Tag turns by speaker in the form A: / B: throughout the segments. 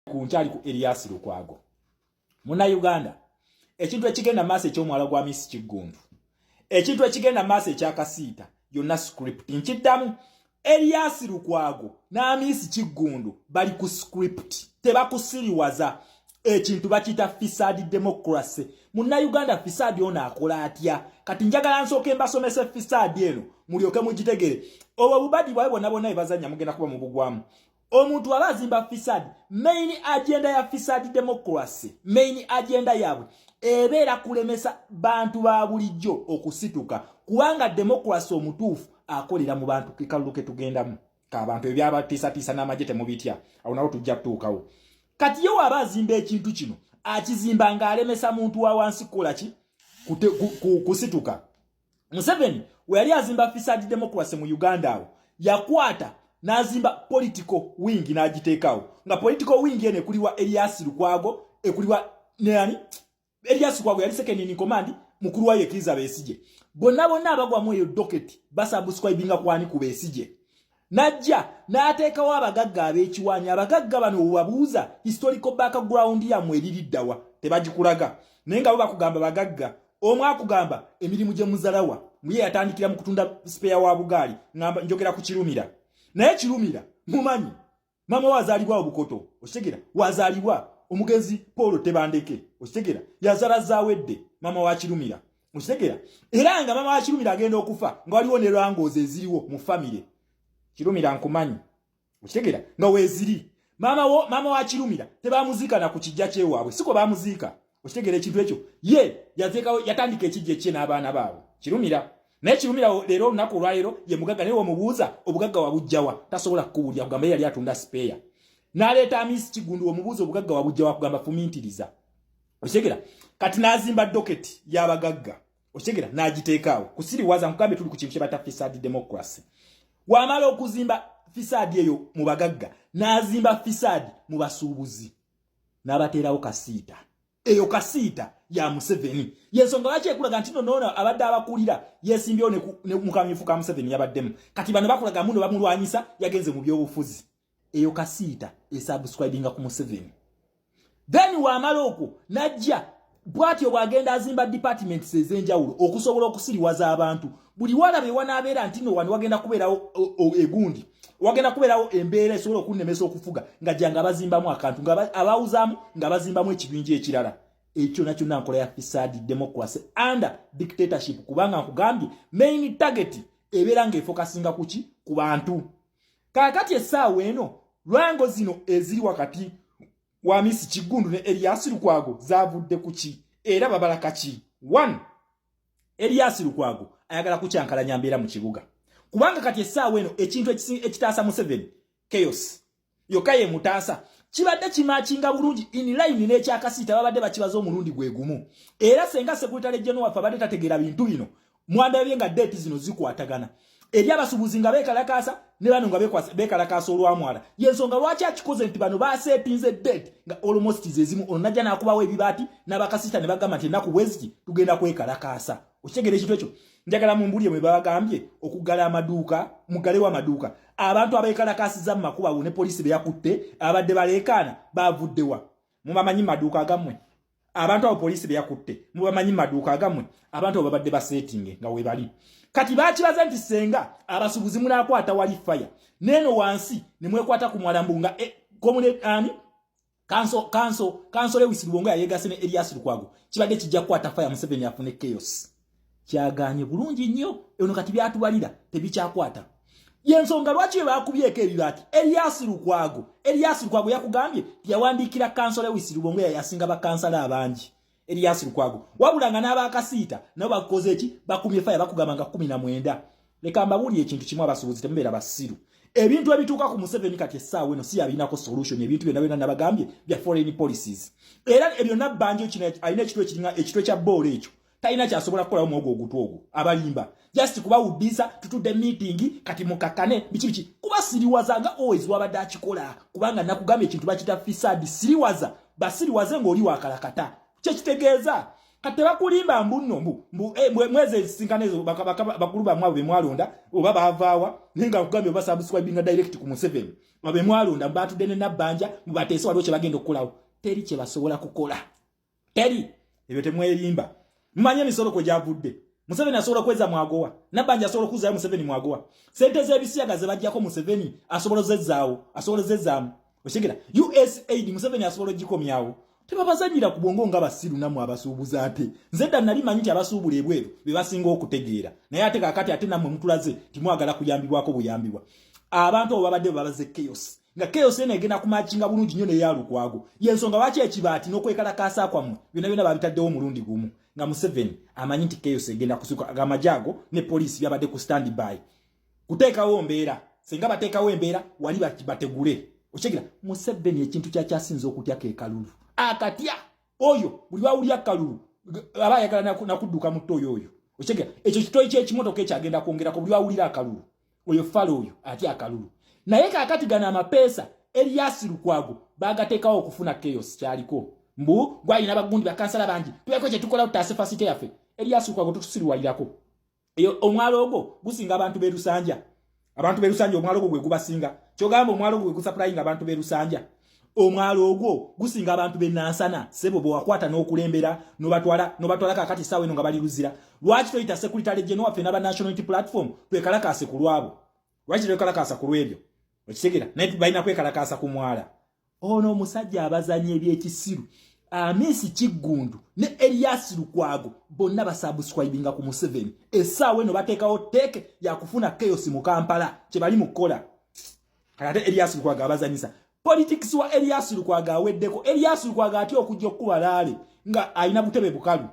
A: kunchali ku Elias Lukwago muna Uganda ekintu ekigenda maaso eky'omwala gwa Miss Kigundu ekintu ekigenda maaso ekyakasiita yonna script nkiddamu Elias Lukwago na Miss Kigundu bali ku script tebakusiriwaza ekintu bakita fisadi democracy muna Uganda fisadi ona akola atya kati njagala nsooke mbasomese fisadi eno mulyoke mugitegere obo bubadi bwawe bonna ebazanya mugenda kuba mu bugwamu omuntu abazimba fisadi main agenda ya fisadi democracy main agenda yabwe ebeera kulemesa bantu ba bulijjo okusituka kubanga democracy omutuufu akolera mu bantu kikaluke tugendamu k'abantu ebyabatisa n'amagye mubitya awo nawo tujja tuukawo kati yo abazimba ekintu kino akizimba ng'alemesa muntu wa wansi kukola ki kusituka Museveni we yali azimba fisadi democracy mu Uganda awo yakwata nazimba political wing n'agiteekawo nga political wing ene kuliwa Elias Lukwago ekuliwa nani Elias Lukwago yali second in command mukuru wa Yekiza Besigye bonna abagwa mu eyo docket basubscribinga kwani ku Besigye najja n'ateekawo abagagga ab'ekiwanya abagagga bano obabuuza historical background ya mweririddawa tebagikulaga naye nga bo bakugamba bagagga omwe akugamba emirimu gye muzalawa muye yatandikira mu kutunda spare wa Bugaali ngamba njogera ku Kirumira naye Kirumira mumanyi mama wazalibwa obukoto okitegera wazalibwa omugenzi Paul Tebandeke okitegera yazala zawedde mama wa Kirumira okitegera era nga mama wa Kirumira agenda okufa nga waliwo ne lwangoze eziriwo mu family Kirumira nkumanyi okitegera nga weziri mama wa Kirumira tebamuzika na ku kijja kyewaabwe siko bamuzika okitegera ekintu ekyo ye yatandika ekijje kye n'abaana baabwe Kirumira naye Kirumira leero olunaku olwaleero ye mugagga naye omubuuza obugagga wabujjawa tasobola kuwulya kugamba yali atunda spare n'aleeta Miss Kigundu omubuuza obugagga wabujjawa kugamba fumintiriza okitegera kati n'azimba docket y'abagagga okitegera n'agiteekaawo kusiriwaza nkugambe tuli ku kintu kye bata fisadi democracy wamala okuzimba fisadi eyo mu bagagga n'azimba fisadi mu basuubuzi n'abateerawo kasiita eyo kasiita ya Museveni yensonga lwaki ekulaga nti noona abadde abakulira yesimbyewo ne mukamyufu ka Museveni yabaddemu kati bano bakulaga muno bamulwanyisa yagenze mu byobufuzi eyo kasiita esubscribinga ku Museveni then wamala okwo najja bwatyo bwagenda azimba departments ez'enjawulo okusobola okusiriwaza abantu buli walabe wanaabeera nti no wano wagenda kubeerawo egundi wagenda kubeerawo embeera esobola okunnemesa okufuga nga janga bazimbamu akantu nga abawuzaamu nga bazimbamu ekibinja ekirala ekyo nakyo nankola ya fisadi democracy under dictatorship kubanga nkugambye main target ebeera ng'efokasinga kuki ku bantu kaakati essaawa eno lwango zino eziri wakati wa Miss Kigundu ne Elias Lukwago zavudde kuki era babala kaki 1 Elias Lukwago ayagala kucyankalanya mbeera mu kibuga kubanga kati essaawa eno ekintu ekitaasa Museveni chaos yokaye mutaasa kibadde kimakinga bulungi in line n'ekyakasiita babadde bakibaza omulundi gwe gumu era senga Secretary General wafe abadde tategeera bintu bino mwandabye nga date zino zikwatagana eri abasubuzi nga beekalakaasa ne bano nga beekalakaasa olwamwala yensonga lwaki akikoze nti bano basetinze date nga almost zezimu ono najja n'akubawo ebibaati n'abakasiita ne bagamba nti ennaku bweziti tugenda kwekalakaasa okitegera ekintu ekyo njagala mumbulye mwe babagambye okuggala amaduuka mugalewo amaduuka abantu abeekalakaasiza mu makuba ne poliisi beyakutte abadde baleekaana bavuddewa mubamanyi maduuka agammwe abantu abo poliisi beyakutte mubamanyi maduuka agammwe abantu abo babadde basetinge nga we bali kati bakibaza nti senga abasubuzi munaakwata wali fire neno wansi ne mwekwata ku mwalambu nga komune ani kanso Lewis Lubongo yayegase ne Elias Lukwago kibadde kijja kukwata fire Museveni afune chaos kyaganye bulungi nnyo eno kati byatubalira tebikyakwata yensonga lwaki bakubyeko ebibaati Elias Lukwago yakugambye yawandiikira kansala Lewis Lubongo yasinga bakansala abangi Elias Lukwago wabulanga n'abakasiita nabo bakoze eki bakumye fire bakugamba nga 19 leka mbabuli ekintu kimu abasubuzi temubeera basiru ebintu ebituuka ku Museveni kati essaawa eno si yabinako solution ebintu byonna nabagambye bya foreign policies era ebyo nabbanjo kino alina ekitwe kya boola ekyo talina kyasobola kukolawo muogo ogutu ogwo abalimba just kubawuddisa tutudde meeting kati mukakane biki kuba siriwazanga always wabadde akikola kubanga nakugambye ekintu bakita fisadi siriwaza basiriwaze ng'oli wakalakata kyekitegeeza kate bakulimba mbunno mweze sinkanezo bakulu ba mwabe mwalonda oba bavaawa ninga kugambye oba subscribing direct ku Museveni babe mwalonda mbatu dene nabanja mubatese waliwo kye bagenda okukolawo teri kye basobola kukola teri ebyo temwerimba mmanye misolo kwe javudde Museveni asobola kweza mwagowa nabanja asobola kuzayo Museveni mwagowa sente z'ebisiyaga ze bajjako Museveni asobola zezzaamu oshegera USAID Museveni asobola gikomyawo tebabazanyira ku bwongo nga basiru namwe abasuubuza ate nzedda nali manyi abasuubula ebweru be basinga okutegeera naye ate kakati ate namwe mutulaze timwagala kuyambibwako buyambibwa abantu abo babadde babaze chaos nga chaos ene egenda kumachinga bulungi nnyo ne yalukwago yensonga lwaki ekibaati n'okwekalakaasa kwamwe byonna babitaddewo mulundi gumu nga Museveni amanyi nti chaos egenda kusuka agamajago ne police byabadde ku standby kuteekawo mbeera senga bateekawo embeera wali bategule okigira Museveni ekintu kyasinze okutya ke kalulu akatya oyo buli wawulya kalulu aba yagala nakudduka mutto oyo okigira ekyo kitoyi ky'ekimotoka ekyagenda kwongera ko buli wawulira akalulu oyo falo oyo ati akalulu naye kakati gana amapeesa Elias Lukwago bagateekawo okufuna chaos kyaliko mbu gwalina bagundi bakansala bangi tuyako kye tukola utase fasite yafe Elias Lukwago tutusirwalirako eyo omwalo ogwo gusinga abantu berusanja omwalo ogwo gwe gubasinga kyogamba omwalo ogwo gwe gusupplying abantu berusanja omwalo ogwo gusinga abantu benansana sebo bo wakwata n'okulembera nobatwala kakati sawe no nga bali luzira lwaki toyita secretary general waffe n'aba national unity platform twekalakase ku lwabo lwaki twekalakasa ku lwebyo okitegera naye balina kwekalakasa ku mwala ono omusajja abazanyi ebyekisiru Amisi Kigundu ne Elias Lukwago bonna basubscribinga ku Museveni essaawe no bateekawo teke ya kufuna chaos mu Kampala kye bali mukola ate Elias Lukwago abazanyisa politics wa Elias Lukwago aweddeko Elias Lukwago ati okujja okubalale nga alina butebe bukalu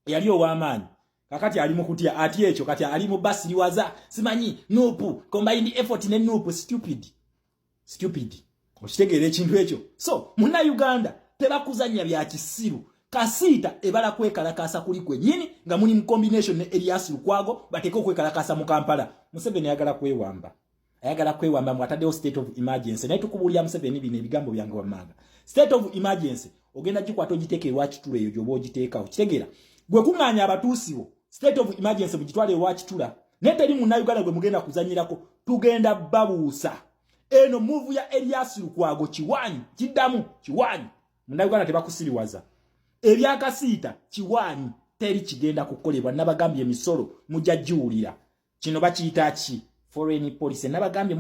A: yali ow'amaanyi kakati ali mu kutya ati ekyo kati ali mu basi liwaza simanyi nupu combined effort ne nupu stupid okitegera ekintu ekyo so muna Uganda tebakuzanya bya kisiru kasita ebala kwekalakasa kuli kwennyini nga muni mu combination ne Elias Lukwago bateko kwekalakasa mu Kampala Museveni ayagala kwewamba mwataddewo state of emergency naye tukubulya Museveni bino ebigambo byange wamanga state of emergency ogenda gikwata ogiteeke lwakitula eyo gyoba ogiteekawo kitegera gwe kuŋŋaanya abatuusibo state of emergency mugitwale lwakitula naye teri munnayuganda gwe mugenda kuzanyirako tugenda babuusa eno move ya Elias Lukwago kiwanyi kiddamu kiwanyi munnayuganda tebakusiriwaza ebyakasiita kiwanyi teri kigenda kukolebwa nabagambye emisolo mujja jiwulira kino bakiyita ki foreign policy nabagambye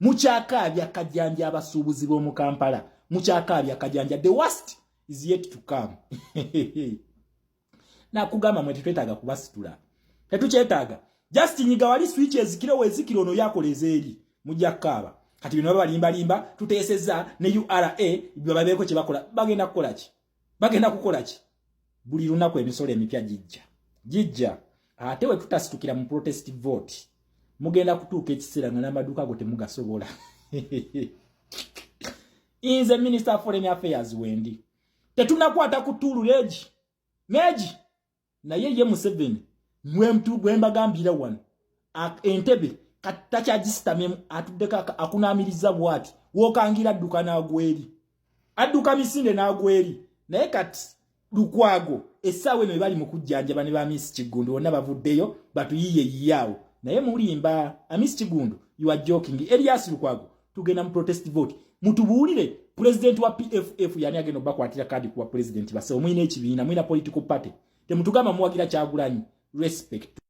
A: mukyakaabya kajanja abasuubuzi b'omu Kampala mukyakaabya kajanja the worst is yet to come nakugamba mwe tetwetaaga kubasitula tetukyetaaga just nyiga wali switch ezikiro wezikiro ono yakoleza eri mujja kaaba kati bino balimba tuteeseza ne URA babeeko kye bakola bagenda kukola ki buli lunaku emisolo emipya jijja ate we tutasitukira mu protest vote mugenda kutuuka ekiseera nga n'amaduuka ago temugasobola inze minister of foreign affairs wendi tetunakwata ku tulu meji naye ye Museveni gwe mbagambira wano Entebbe katakyagisitamye atuddeka akunaamiriza bwati wokangira adduka misinde n'agweri naye kati Lukwago essaawe eno bali mu kujjanjaba ne ba Miss Kigundu bonna bavuddeyo batuyiyeyiyawo naye mulimba Miss Kigundu you are joking Elias Lukwago tugenda mu protest vote mutubuulire president wa PFF yani agenda bakwatira kadi kuwa president base omwine ekibiina mwina political party temutugamba muwagira Kyagulanyi respect